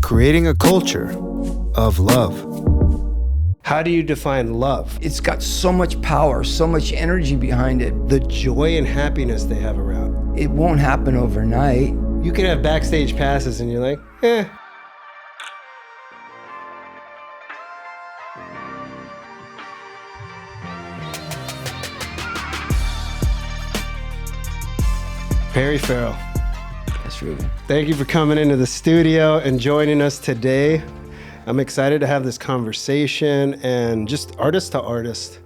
creating a culture of love. How do you define love? It's got so much power, so much energy behind it. The joy and happiness they have around. It won't happen overnight. You can have backstage passes and you're like, eh. Perry Farrell. Yes, Ruben. Thank you for coming into the studio and joining us today. I'm excited to have this conversation and just artist to artist.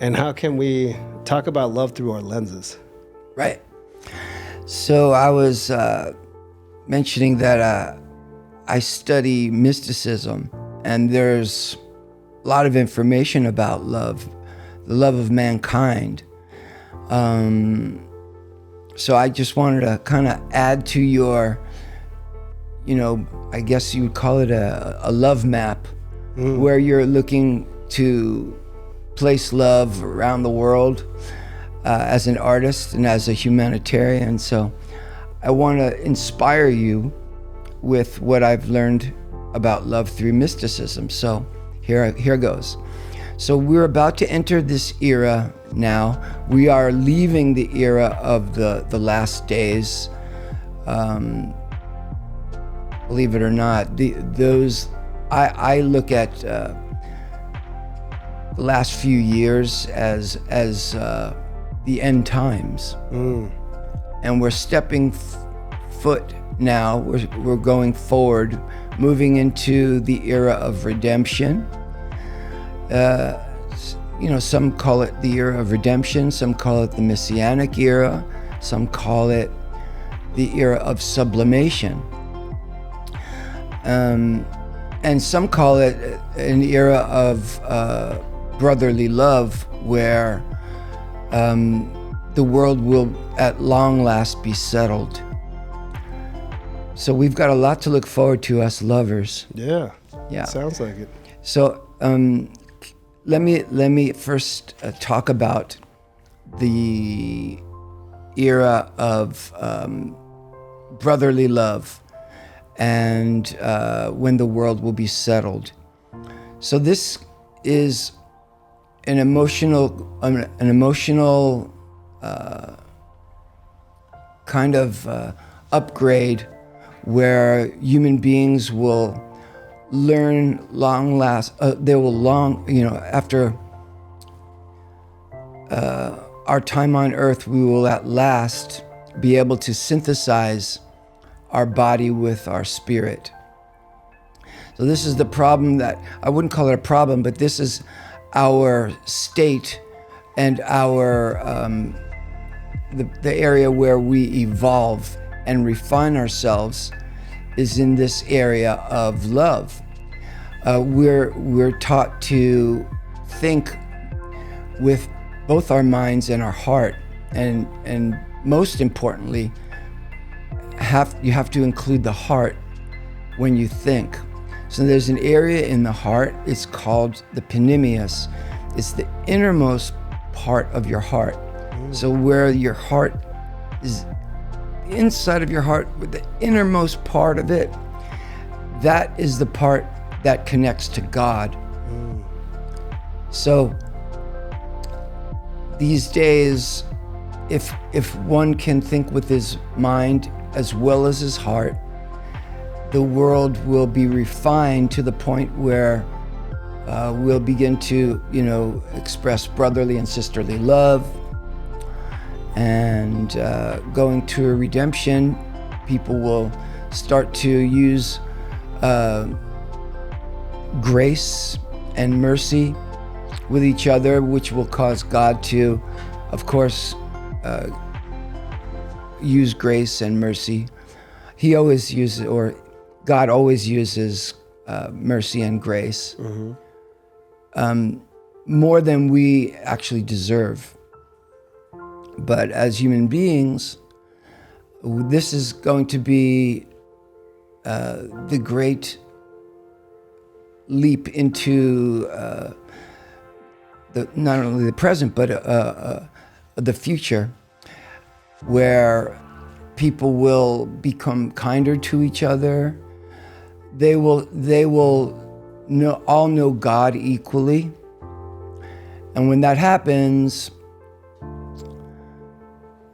And how can we talk about love through our lenses? Right. So I was mentioning that I study mysticism, and there's a lot of information about love, the love of mankind. So I just wanted to kind of add to your, I guess you would call it a love map, where you're looking to place love around the world as an artist and as a humanitarian. So I want to inspire you with what I've learned about love through mysticism. So here goes. So we're about to enter this era now. We are leaving the era of the last days. Believe it or not, I look at the last few years as the end times, and we're stepping foot now. We're going forward, moving into the era of redemption. Some call it the era of redemption, some call it the Messianic era, some call it the era of sublimation. And some call it an era of brotherly love, where the world will at long last be settled. So we've got a lot to look forward to, us lovers. Yeah. Yeah. Sounds like it. So let me first talk about the era of brotherly love and when the world will be settled. So this is an emotional kind of upgrade, where human beings will learn after our time on earth, we will at last be able to synthesize our body with our spirit. So this is the problem that, I wouldn't call it a problem, but this is our state and our the area where we evolve and refine ourselves is in this area of love. We're taught to think with both our minds and our heart, and most importantly, you have to include the heart when you think. So there's an area in the heart, it's called the penimius. It's the innermost part of your heart. So where your heart is, inside of your heart, with the innermost part of it, that is the part that connects to God. So these days, if one can think with his mind as well as his heart, the world will be refined to the point where we'll begin to, express brotherly and sisterly love. And going to a redemption, people will start to use grace and mercy with each other, which will cause God to, of course, use grace and mercy. God always uses mercy and grace, more than we actually deserve. But as human beings, this is going to be the great leap into not only the present, but the future, where people will become kinder to each other. they will all know God equally. And when that happens,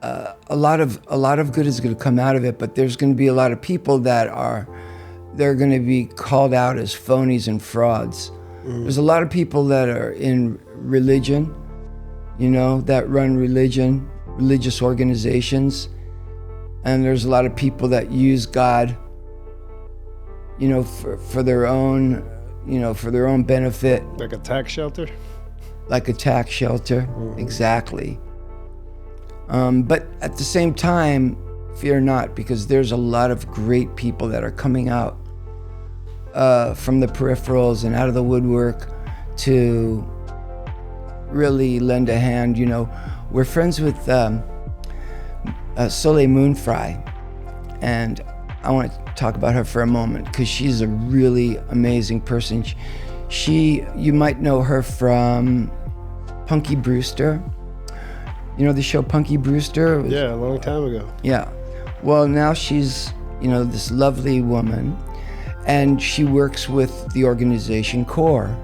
a lot of good is going to come out of it, but there's going to be a lot of people they're going to be called out as phonies and frauds. There's a lot of people that are in religion, that run religious organizations, and there's a lot of people that use God, for their own, for their own benefit. Like a tax shelter? Like a tax shelter, exactly. But at the same time, fear not, because there's a lot of great people that are coming out from the peripherals and out of the woodwork to really lend a hand. We're friends with Soleil Moonfry, and I want to talk about her for a moment because she's a really amazing person. You might know her from Punky Brewster. The show Punky Brewster? Yeah, a long time ago. Yeah. Well, now she's, this lovely woman, and she works with the organization CORE.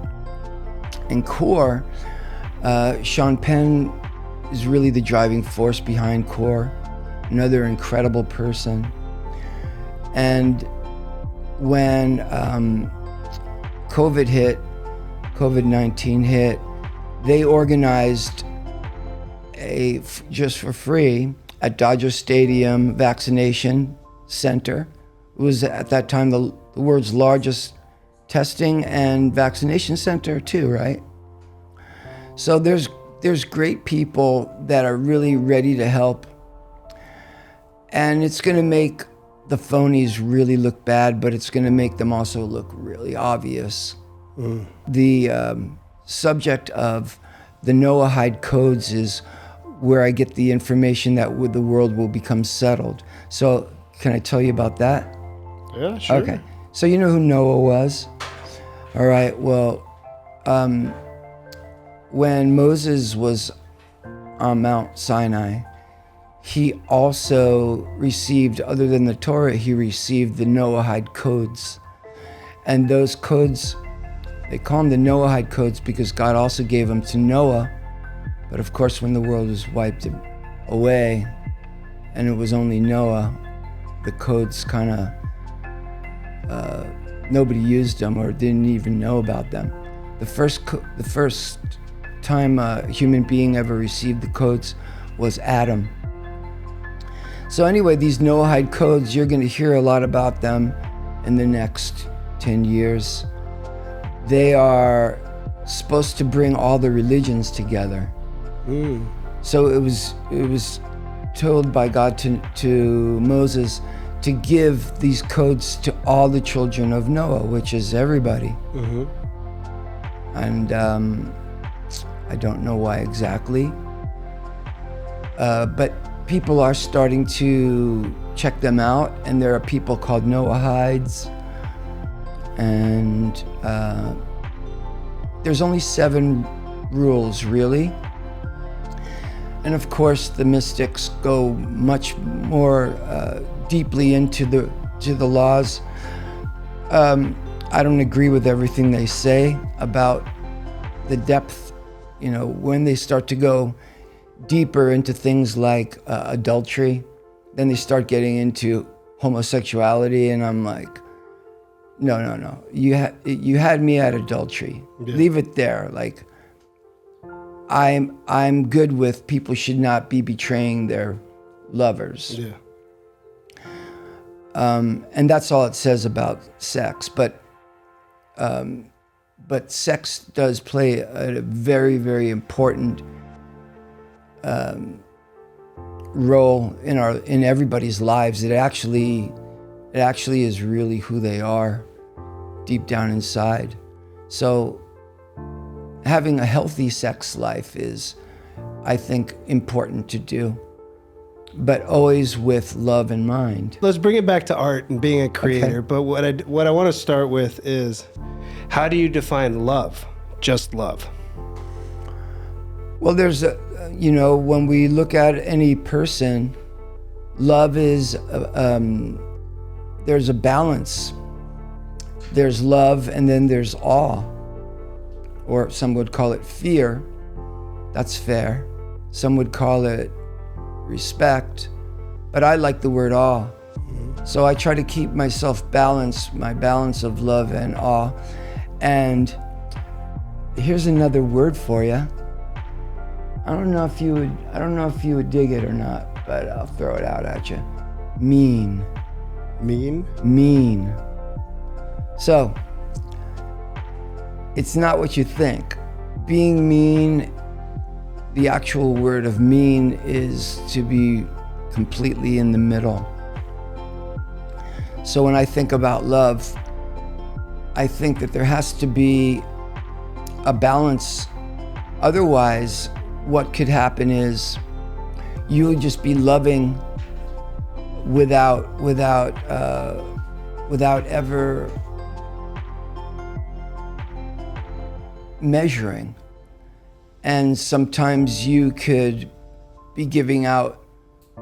And CORE, Sean Penn is really the driving force behind CORE, another incredible person. And when COVID-19 hit, they organized just for free at Dodger Stadium vaccination center. It was at that time the world's largest testing and vaccination center too, right? So there's great people that are really ready to help, and it's going to make the phonies really look bad, but it's going to make them also look really obvious. The subject of the Noahide codes is where I get the information that the world will become settled. So can I tell you about that? Yeah, sure. Okay. So you know who Noah was? All right. Well, when Moses was on Mount Sinai, he also received, other than the Torah, he received the Noahide codes. And those codes, they call them the Noahide codes because God also gave them to Noah. But of course, when the world was wiped away and it was only Noah, the codes kind of, nobody used them or didn't even know about them. The first time a human being ever received the codes was Adam. So anyway, these Noahide codes, you're going to hear a lot about them in the next 10 years. They are supposed to bring all the religions together. So it was told by God to Moses to give these codes to all the children of Noah, which is everybody. And I don't know why exactly, but people are starting to check them out, and there are people called Noahides, and there's only 7 rules really. And of course, the mystics go much more deeply into the laws. I don't agree with everything they say about the depth. When they start to go deeper into things like adultery, then they start getting into homosexuality, and I'm like, no. You had me at adultery. Yeah. Leave it there. Like, I'm good with people should not be betraying their lovers. Yeah. And that's all it says about sex. But sex does play a very, very important role in everybody's lives. It actually is really who they are deep down inside. So having a healthy sex life is, I think, important to do, but always with love in mind. Let's bring it back to art and being a creator. Okay. But what I want to start with is, how do you define love? Just love. Well, there's when we look at any person, love is, there's a balance. there's love, and then there's awe, or some would call it fear. That's fair. Some would call it respect, but I like the word awe. So I try to keep myself balanced, my balance of love and awe. And here's another word for you. I don't know if you would dig it or not, but I'll throw it out at you. Mean. Mean? Mean. So, it's not what you think. Being mean, the actual word of mean is to be completely in the middle. So when I think about love, I think that there has to be a balance. Otherwise, what could happen is you would just be loving without ever measuring. And sometimes you could be giving out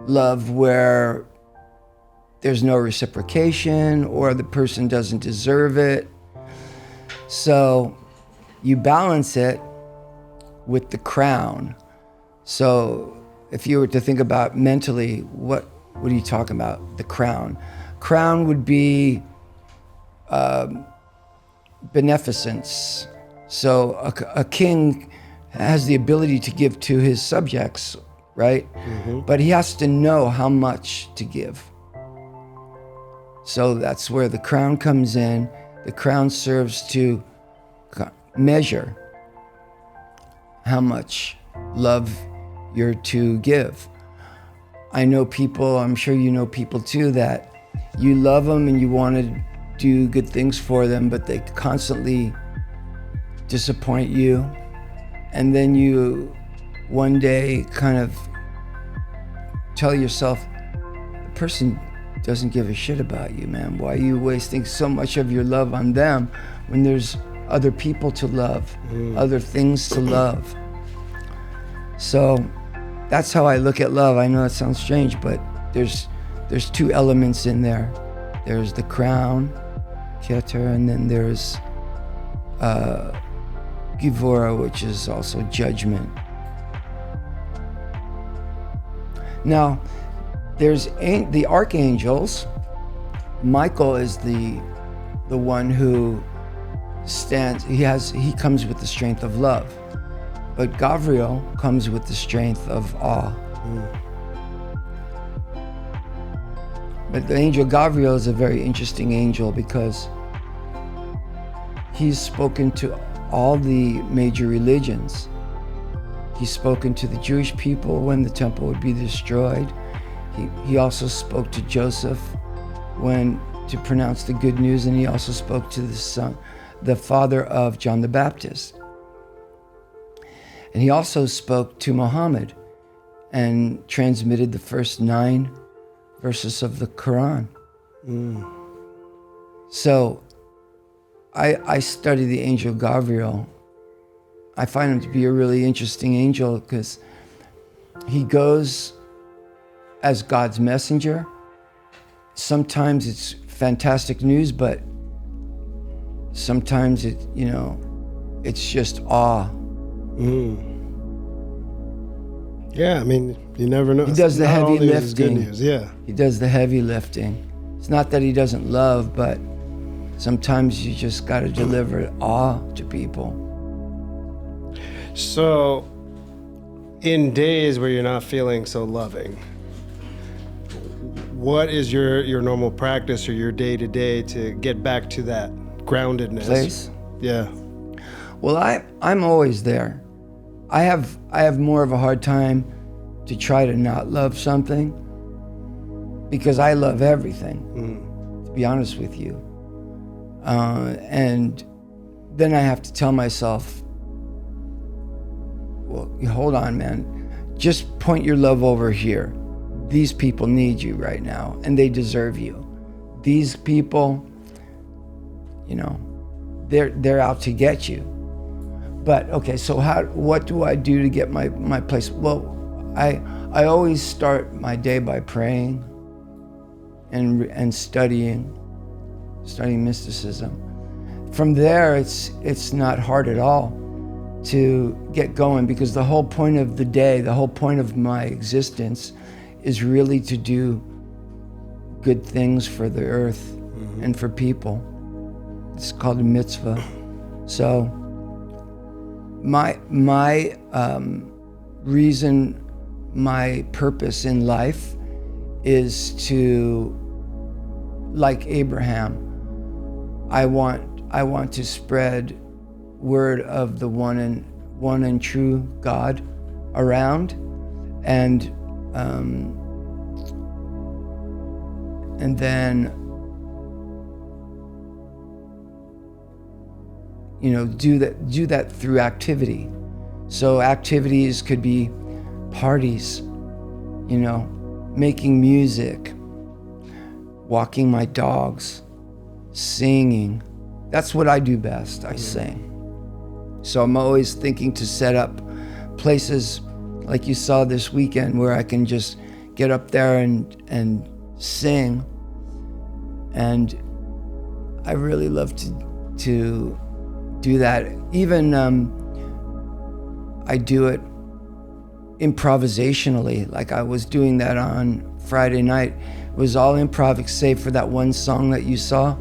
love where there's no reciprocation or the person doesn't deserve it. So you balance it with the crown. So if you were to think about mentally, what are you talking about? The crown. Crown would be beneficence. So a king has the ability to give to his subjects, right? Mm-hmm. But he has to know how much to give. So that's where the crown comes in. The crown serves to measure how much love you're to give. I know people, I'm sure you know people too, that you love them and you want to do good things for them, but they constantly disappoint you. And then you one day kind of tell yourself, the person doesn't give a shit about you, man. Why are you wasting so much of your love on them when there's other people to love, other things to love? So that's how I look at love. I know it sounds strange, but there's two elements in there. There's the crown, Keter, and then there's Givora, which is also judgment. Now, there's the archangels. Michael is the one who stands. He comes with the strength of love, but Gabriel comes with the strength of awe. But the angel Gabriel is a very interesting angel because he's spoken to all the major religions. He's spoken to the Jewish people when the temple would be destroyed. He also spoke to Joseph to pronounce the good news, and he also spoke to the father of John the Baptist. And he also spoke to Muhammad and transmitted the first 9 verses of the Quran. So I study the angel Gabriel. I find him to be a really interesting angel because he goes as God's messenger. Sometimes it's fantastic news, but sometimes it's just awe. Yeah, I mean, you never know. He does the heavy lifting. Good news, yeah. He does the heavy lifting. It's not that he doesn't love, but sometimes you just got to deliver awe to people. So, in days where you're not feeling so loving, what is your normal practice or your day-to-day to get back to that groundedness? Place? Yeah. Well, I'm always there. I have more of a hard time to try to not love something because I love everything, to be honest with you. And then I have to tell myself, well, hold on, man. Just point your love over here. These people need you right now, and they deserve you. These people, they're out to get you. But okay, so what do I do to get my place? Well, I always start my day by praying and studying mysticism. from there, it's not hard at all to get going, because the whole point of the day, the whole point of my existence is really to do good things for the earth and for people. It's called a mitzvah. So my reason, my purpose in life is to, like Abraham, I want to spread word of the one and true God around, and then, you know, do that through activity. So activities could be parties, you know, making music, walking my dogs, singing. That's what I do best. I sing. So I'm always thinking to set up places like you saw this weekend where I can just get up there and sing. And I really love to do that. Even I do it improvisationally, like I was doing that on Friday night. It was all improv, save for that one song that you saw.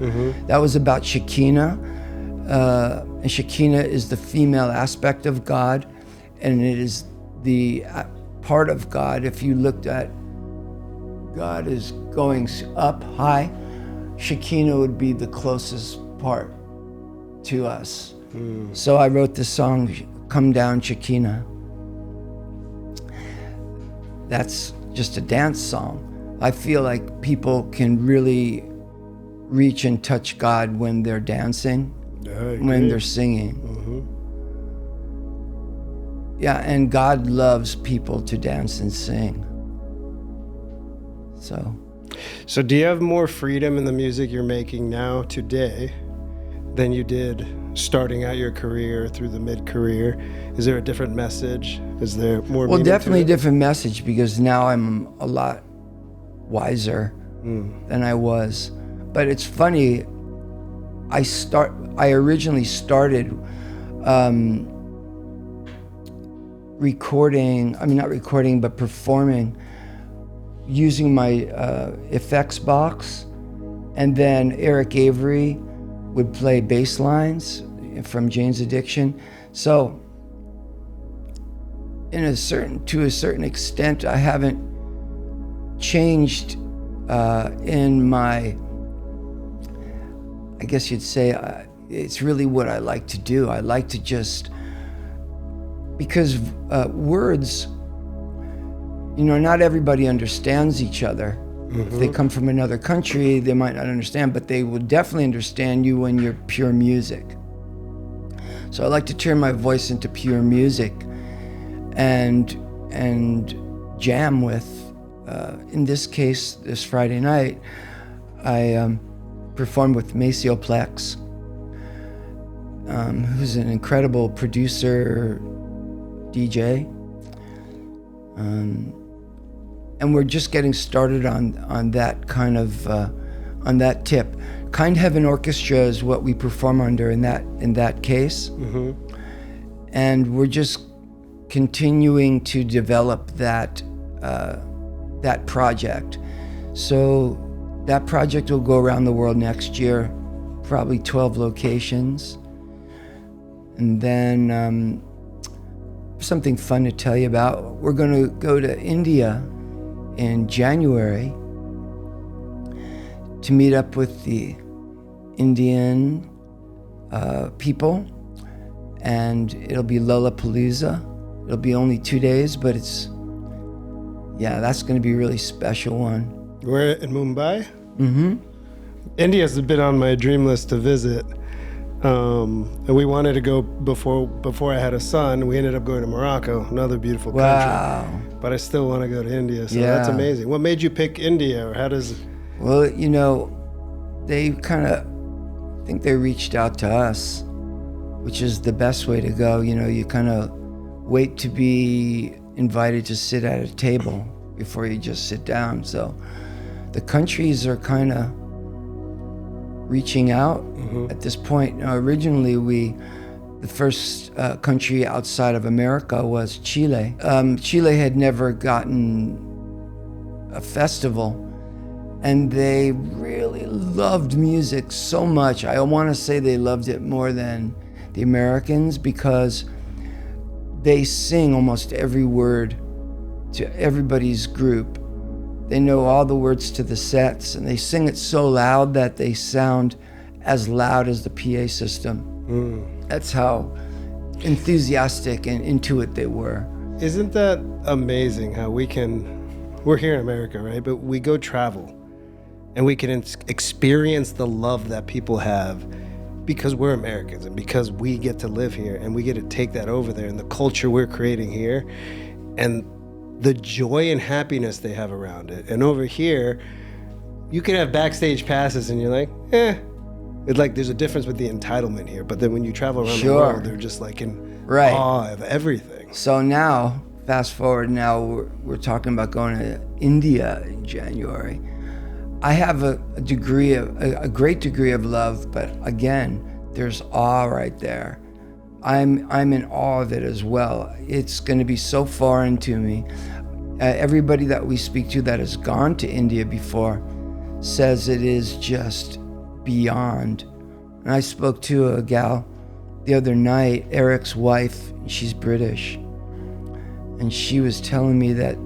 That was about Shekinah. And Shekinah is the female aspect of God, and it is the part of God. If you looked at God is going up high, Shekinah would be the closest part to us. So I wrote this song, Come Down Shekinah. That's just a dance song. I feel like people can really reach and touch God when they're dancing, when they're singing. Yeah, and God loves people to dance and sing. So do you have more freedom in the music you're making now today than you did starting out your career through the mid-career? Is there a different message? Is there more? Well, definitely a different message, because now I'm a lot wiser than I was. But it's funny, I originally started performing using my effects box, and then Eric Avery would play bass lines from Jane's Addiction. So to a certain extent, I haven't changed in my, I guess you'd say, it's really what I like to do. I like to just, because words, you know, not everybody understands each other. If they come from another country, they might not understand, but they will definitely understand you when you're pure music. So I like to turn my voice into pure music and jam with, in this case, this Friday night, I performed with Maceo Plex, who's an incredible producer, DJ. And we're just getting started on that kind of, on that tip. Kind Heaven Orchestra is what we perform under in that case. And we're just continuing to develop that project. So that project will go around the world next year, probably 12 locations. And then something fun to tell you about, we're going to go to India in January to meet up with the Indian people, and it'll be Lollapalooza. It'll be only 2 days, but that's going to be a really special one. We're in Mumbai. India's been on my dream list to visit. And we wanted to go before I had a son. We ended up going to Morocco, another beautiful country. Wow. But I still want to go to India, so that's amazing. What made you pick India, or how does? Well, you know, they kind of think they reached out to us, which is the best way to go. You know, you kind of wait to be invited to sit at a table before you just sit down. So the countries are kind of reaching out. At this point, originally the first country outside of America was Chile. Chile had never gotten a festival, and they really loved music so much. I want to say they loved it more than the Americans, because they sing almost every word to everybody's group. They know all the words to the sets, and they sing it so loud that they sound as loud as the PA system. That's how enthusiastic and into it they were. Isn't that amazing how we're here in America, right? But we go travel and we can experience the love that people have because we're Americans and because we get to live here and we get to take that over there, and the culture we're creating here and the joy and happiness they have around it. And over here, you can have backstage passes and you're like, It's like there's a difference with the entitlement here. But then when you travel around the world, they're just like in awe of everything. So now, fast forward, now we're talking about going to India in January. I have a great degree of love, but again, there's awe right there. I'm in awe of it as well. It's going to be so foreign to me. Everybody that we speak to that has gone to India before says it is just beyond. And I spoke to a gal the other night, Eric's wife. She's British, and she was telling me that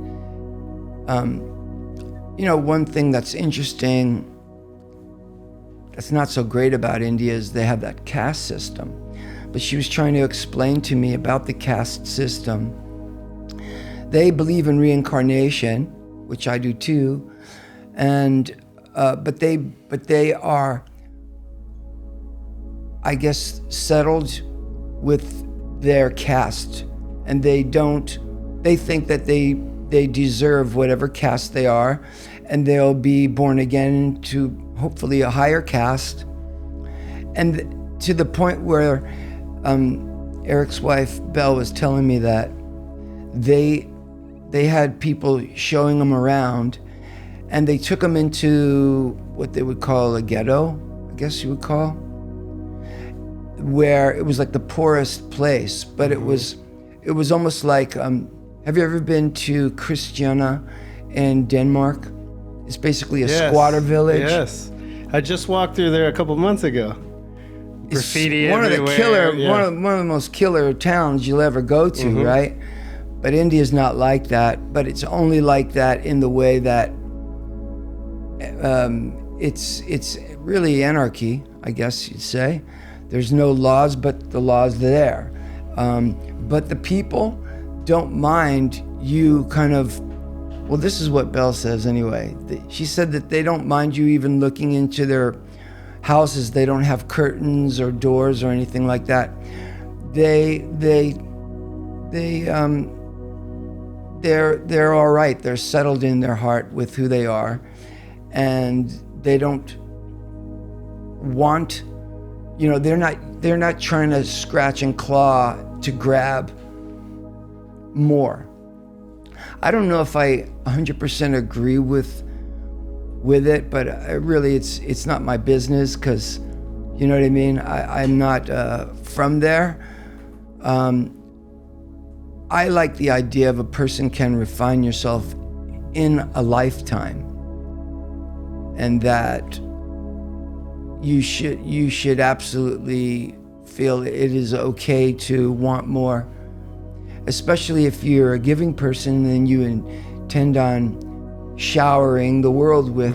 one thing that's interesting, that's not so great about India, is they have that caste system. But she was trying to explain to me about the caste system. They believe in reincarnation, which I do too, and but they are, I guess, settled with their caste, and they think that they deserve whatever caste they are, and they'll be born again to hopefully a higher caste. And to the point where Eric's wife Belle was telling me that they had people showing them around, and they took them into what they would call a ghetto, I guess you would call, where it was like the poorest place, but it was almost like, have you ever been to Christiania in Denmark? It's basically a squatter village. Yes, I just walked through there a couple months ago. Graffiti one everywhere. Of the killer, one of the most killer towns you'll ever go to, right? But India's not like that. But it's only like that in the way that it's really anarchy, I guess you'd say. There's no laws, but the law's there. But the people don't mind you kind of, well, this is what Belle says anyway. She said that they don't mind you even looking into their houses. They don't have curtains or doors or anything like that. They're all right. They're settled in their heart with who they are, and they don't want, they're not trying to scratch and claw to grab more. I don't know if I 100% agree with it, but really it's not my business, because you know what I mean? I'm not from there. I like the idea of a person can refine yourself in a lifetime, and that you should absolutely feel it is okay to want more, especially if you're a giving person and you intend on showering the world with,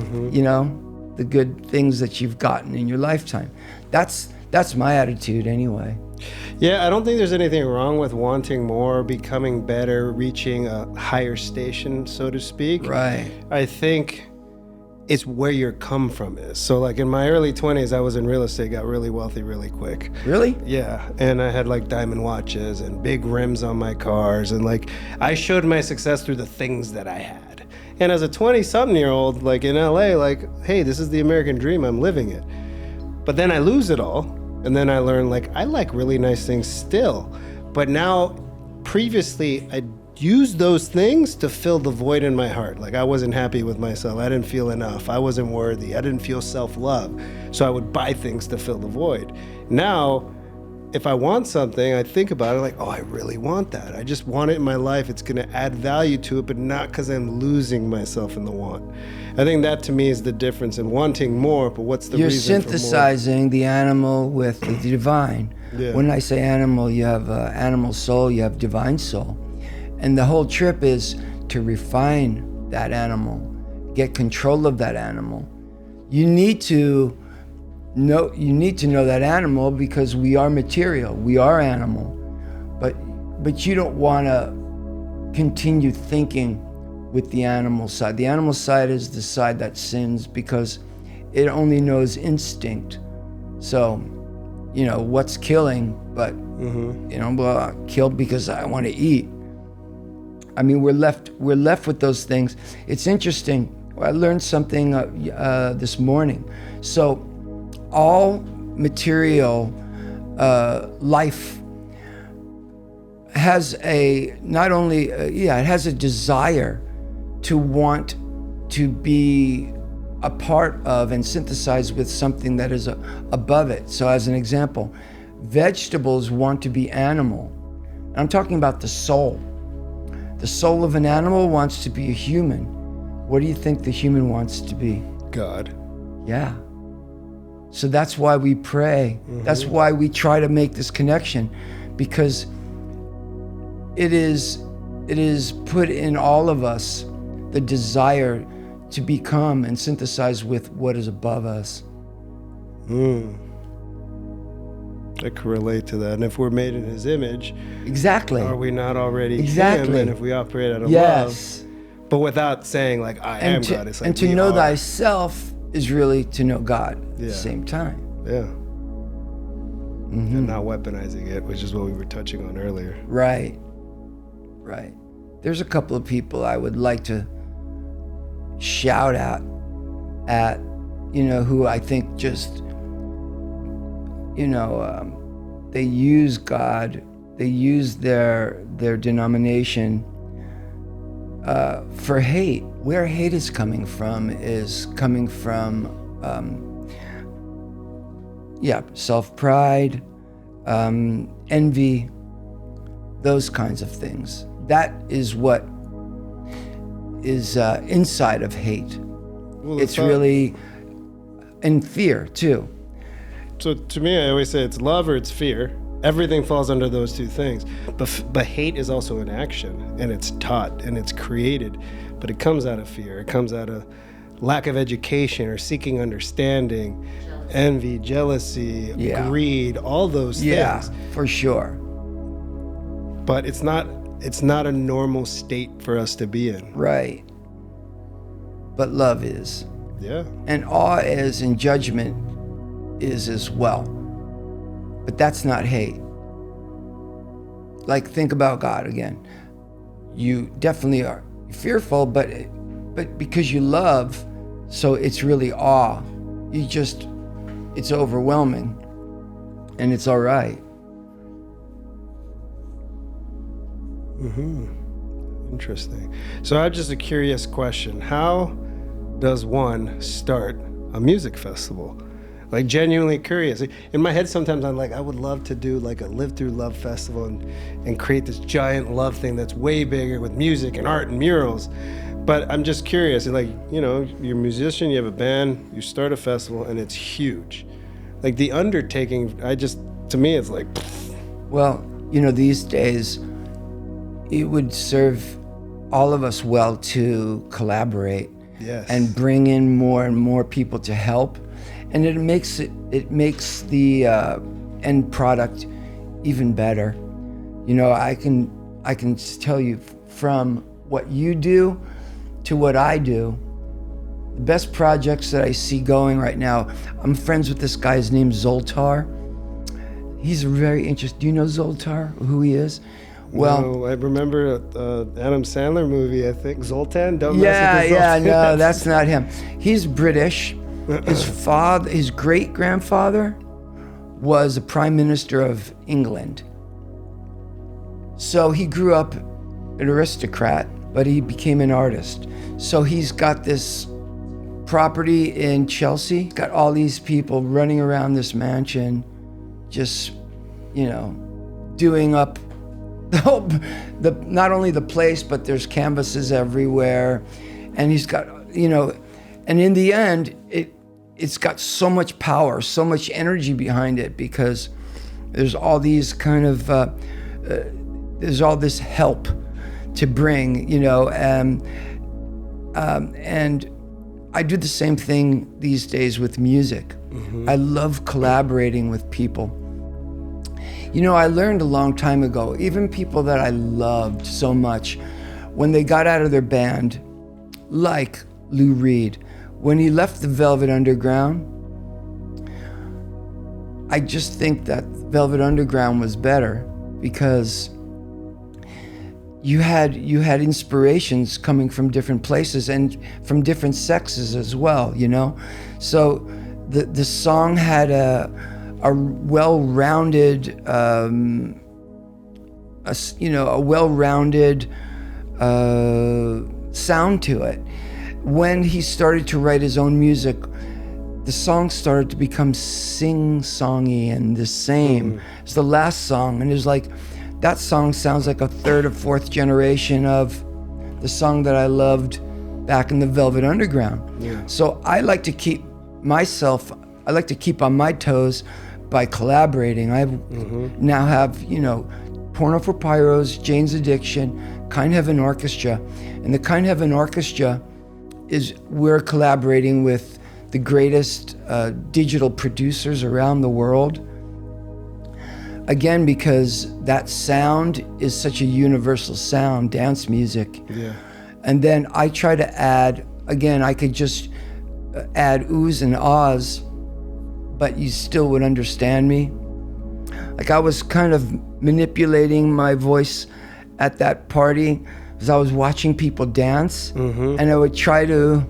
the good things that you've gotten in your lifetime. That's my attitude anyway. Yeah, I don't think there's anything wrong with wanting more, becoming better, reaching a higher station, so to speak. Right. I think it's where your come from is. So like in my early 20s, I was in real estate, got really wealthy really quick. Really? Yeah. And I had like diamond watches and big rims on my cars. And like I showed my success through the things that I had. And as a 20-something-year-old, like in LA, like, hey, this is the American dream, I'm living it. But then I lose it all. And then I learned like, I like really nice things still. But now, previously, I use those things to fill the void in my heart. Like I wasn't happy with myself. I didn't feel enough. I wasn't worthy. I didn't feel self-love. So I would buy things to fill the void. Now, if I want something, I think about it like, oh, I really want that. I just want it in my life. It's going to add value to it, but not because I'm losing myself in the want. I think that to me is the difference in wanting more, but what's the You're reason synthesizing the animal with the divine. Yeah. When I say animal, you have animal soul, you have divine soul. And the whole trip is to refine that animal, get control of that animal. You need to know that animal because we are material, we are animal. But you don't want to continue thinking with the animal side. The animal side is the side that sins because it only knows instinct. So, what's killing, but, well, I killed because I want to eat. I mean, we're left with those things. It's interesting. I learned something this morning. So all material life has it has a desire to want to be a part of and synthesize with something that is above it. So as an example, vegetables want to be animal. I'm talking about the soul. The soul of an animal wants to be a human. What do you think the human wants to be? God. Yeah. So that's why we pray. Mm-hmm. That's why we try to make this connection, because it is put in all of us the desire to become and synthesize with what is above us. I can relate to that. And if we're made in his image, exactly, are we not already exactly him? And if we operate out of yes. love, but without saying like I am God, it's like and to know thyself is really to know God at the same time. Yeah. And not weaponizing it, which is what we were touching on earlier. Right. There's a couple of people I would like to shout at, who I think just, they use God, they use their denomination for hate. Where hate is coming from self-pride, envy, those kinds of things. That is what is inside of hate. Well, it's really in fear too. So to me, I always say it's love or it's fear. Everything falls under those two things. But hate is also an action, and it's taught and it's created, but it comes out of fear. It comes out of lack of education or seeking understanding, envy, jealousy, greed, all those things. Yeah, for sure. But it's not a normal state for us to be in. Right. But love is. Yeah. And awe is, and judgment is as well. But that's not hate. Like, think about God again. You definitely are fearful, but because you love, so it's really awe. It's overwhelming, and it's all right. Interesting. So I have just a curious question. How does one start a music festival? Like, genuinely curious. In my head sometimes I'm like, I would love to do like a Live Through Love festival and create this giant love thing that's way bigger with music and art and murals. But I'm just curious, like, you're a musician, you have a band, you start a festival, and it's huge. Like, the undertaking, to me, it's like, pfft. Well, these days, it would serve all of us well to collaborate. Yes. And bring in more and more people to help. And it makes the end product even better. I can tell you from what you do to what I do, the best projects that I see going right now, I'm friends with this guy, his name's Zoltar. He's very interesting. Do you know Zoltar, who he is? Well, no, I remember Adam Sandler movie, I think, Zoltan. Don't mess with the Zoltan. No, that's not him. He's British. His great-grandfather was a prime minister of England. So he grew up an aristocrat, but he became an artist. So he's got this property in Chelsea, got all these people running around this mansion, just, doing up not only the place, but there's canvases everywhere. And he's got, and in the end, it's got so much power, so much energy behind it, because there's all these kind of, there's all this help to bring, and I do the same thing these days with music. Mm-hmm. I love collaborating with people. I learned a long time ago, even people that I loved so much, when they got out of their band, like Lou Reed, when he left the Velvet Underground, I just think that Velvet Underground was better because you had inspirations coming from different places and from different sexes as well, So the song had a well-rounded, a well-rounded sound to it. When he started to write his own music, the songs started to become sing-songy and the same as the last song. And it was like, that song sounds like a third or fourth generation of the song that I loved back in the Velvet Underground. Yeah. So I like to keep on my toes by collaborating. I now have, Porno for Pyros, Jane's Addiction, Kind Heaven Orchestra. And the Kind Heaven Orchestra we're collaborating with the greatest digital producers around the world. Again, because that sound is such a universal sound, dance music. Yeah. And then I try to add, again, I could just add oohs and ahs, but you still would understand me. Like I was kind of manipulating my voice at that party because I was watching people dance, and I would try to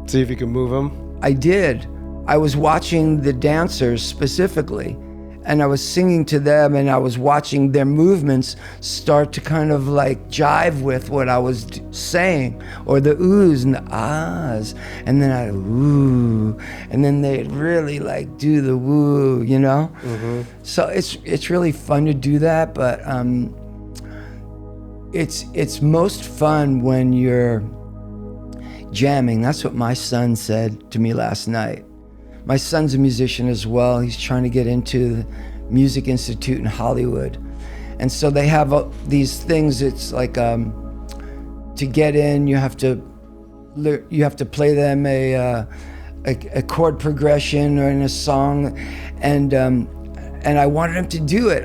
see if you can move them. I did. I was watching the dancers specifically, and I was singing to them, and I was watching their movements start to kind of like jive with what I was saying, or the oohs and the ahs, and then I'd ooh, and then they'd really like do the woo, So it's really fun to do that, but it's most fun when you're jamming. That's what my son said to me last night. My son's a musician as well. He's trying to get into the Music Institute in Hollywood. And so they have these things. It's like to get in, you have to play them a chord progression or in a song. And I wanted him to do it.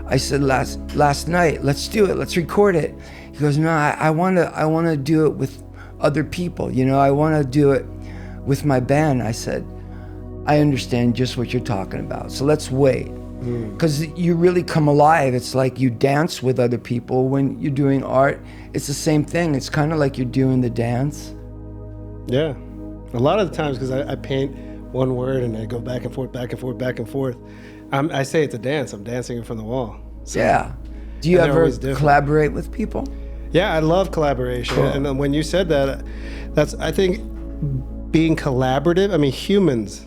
I said last night, let's do it. Let's record it. He goes, no, I want to do it with other people. I want to do it with my band. I said, I understand just what you're talking about. So let's wait. Because you really come alive. It's like you dance with other people. When you're doing art, it's the same thing. It's kind of like you're doing the dance. Yeah. A lot of the times, because I paint one word and I go back and forth, back and forth, back and forth. I say it's a dance. I'm dancing it from the wall. So, yeah. Do you ever collaborate with people? Yeah, I love collaboration. Cool. And when you said that, that's, I think, being collaborative. I mean, humans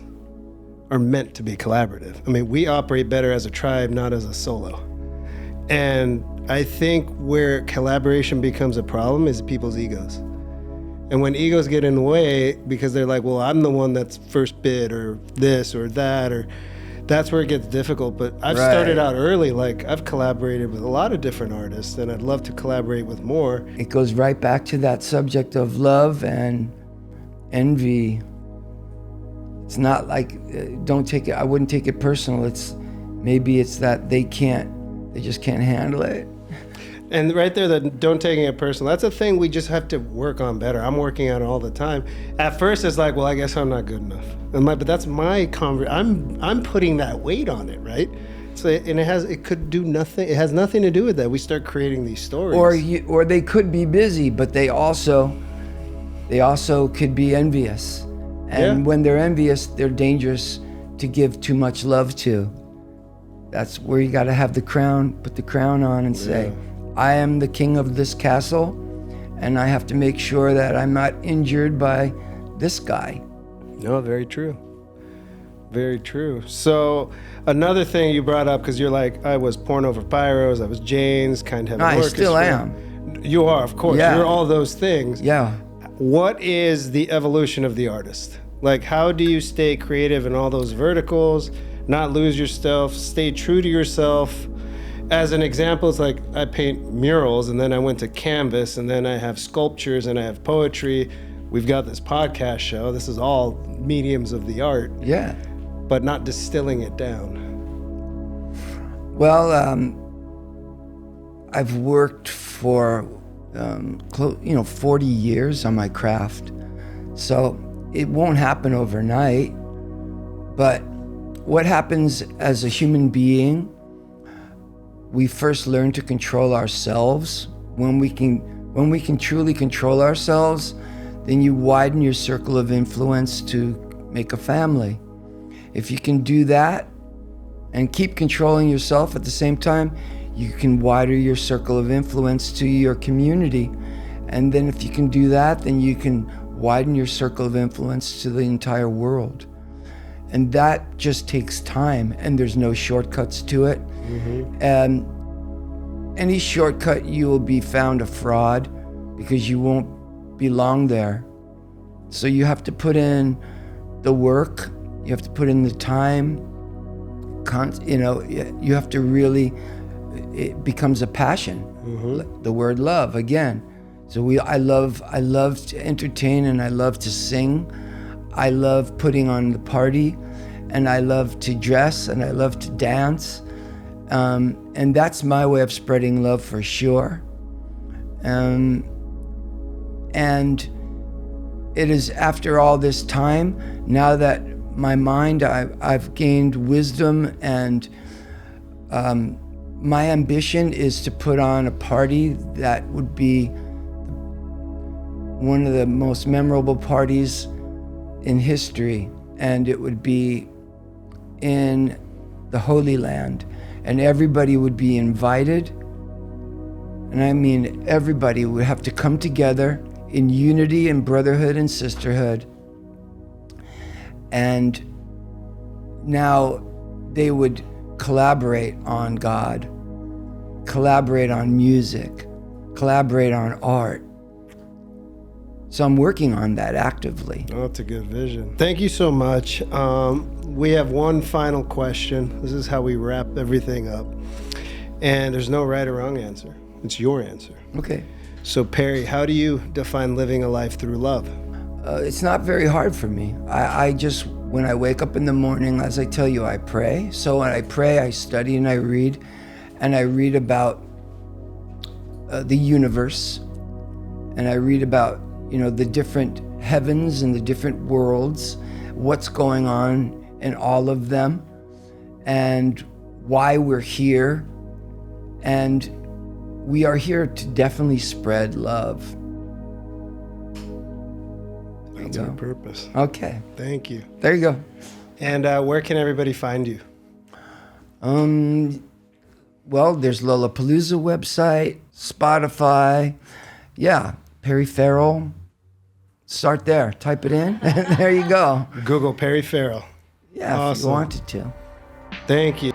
are meant to be collaborative. I mean, we operate better as a tribe, not as a solo. And I think where collaboration becomes a problem is people's egos. And when egos get in the way, because they're like, well, I'm the one that's first bid or this or that, or that's where it gets difficult. But I've started out early. Like, I've collaborated with a lot of different artists, and I'd love to collaborate with more. It goes right back to that subject of love and envy. It's not like, I wouldn't take it personal. Maybe it's that they just can't handle it. And right there, that don't taking it personal, that's a thing we just have to work on better. I'm working on it all the time. At first, it's like, well, I guess I'm not good enough. But that's my I'm putting that weight on it, right? So, and it could do nothing. It has nothing to do with that. We start creating these stories. Or they could be busy, but they also could be envious. And when they're envious, they're dangerous to give too much love to. That's where you got to have put the crown on and say, I am the king of this castle, and I have to make sure that I'm not injured by this guy. No, very true. Very true. So another thing you brought up, because you're like, I was porno for pyros, I was Jane's, kind of heavy I orchestra. still am. You are, of course. Yeah. You're all those things. Yeah. What is the evolution of the artist? Like, how do you stay creative in all those verticals, not lose yourself, stay true to yourself? As an example, it's like I paint murals, and then I went to canvas, and then I have sculptures, and I have poetry. We've got this podcast show. This is all mediums of the art. Yeah. But not distilling it down. Well, I've worked for 40 years on my craft, so it won't happen overnight. But what happens as a human being, we first learn to control ourselves. When we can truly control ourselves, then you widen your circle of influence to make a family. If you can do that and keep controlling yourself at the same time, you can widen your circle of influence to your community. And then if you can do that, then you can widen your circle of influence to the entire world. And that just takes time, and there's no shortcuts to it. Mm-hmm. And any shortcut, you will be found a fraud because you won't belong there. So you have to put in the work. You have to put in the time, you have to really, it becomes a passion. Mm-hmm. The word love, again. So I love to entertain, and I love to sing. I love putting on the party, and I love to dress, and I love to dance. And that's my way of spreading love for sure. And it is after all this time, now that my mind, I've gained wisdom, and my ambition is to put on a party that would be one of the most memorable parties in history, and it would be in the Holy Land, and everybody would be invited, and I mean everybody would have to come together in unity and brotherhood and sisterhood. And now they would collaborate on God, collaborate on music, collaborate on art. So I'm working on that actively. Oh, that's a good vision. Thank you so much. We have one final question. This is how we wrap everything up. And there's no right or wrong answer. It's your answer. Okay. So Perry, how do you define living a life through love? It's not very hard for me. I just, when I wake up in the morning, as I tell you, I pray. So when I pray, I study and I read about the universe, and I read about, the different heavens and the different worlds, what's going on in all of them, and why we're here. And we are here to definitely spread love. That's our purpose. Okay. Thank you. There you go. And where can everybody find you? Well, there's Lollapalooza website, Spotify. Yeah, Perry Farrell. Start there. Type it in, and there you go. Google Perry Farrell. Yeah, awesome. If you wanted to. Thank you.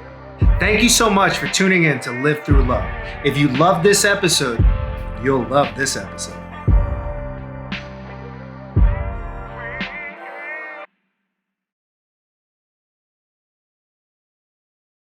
Thank you so much for tuning in to Live Through Love. If you love this episode, you'll love this episode.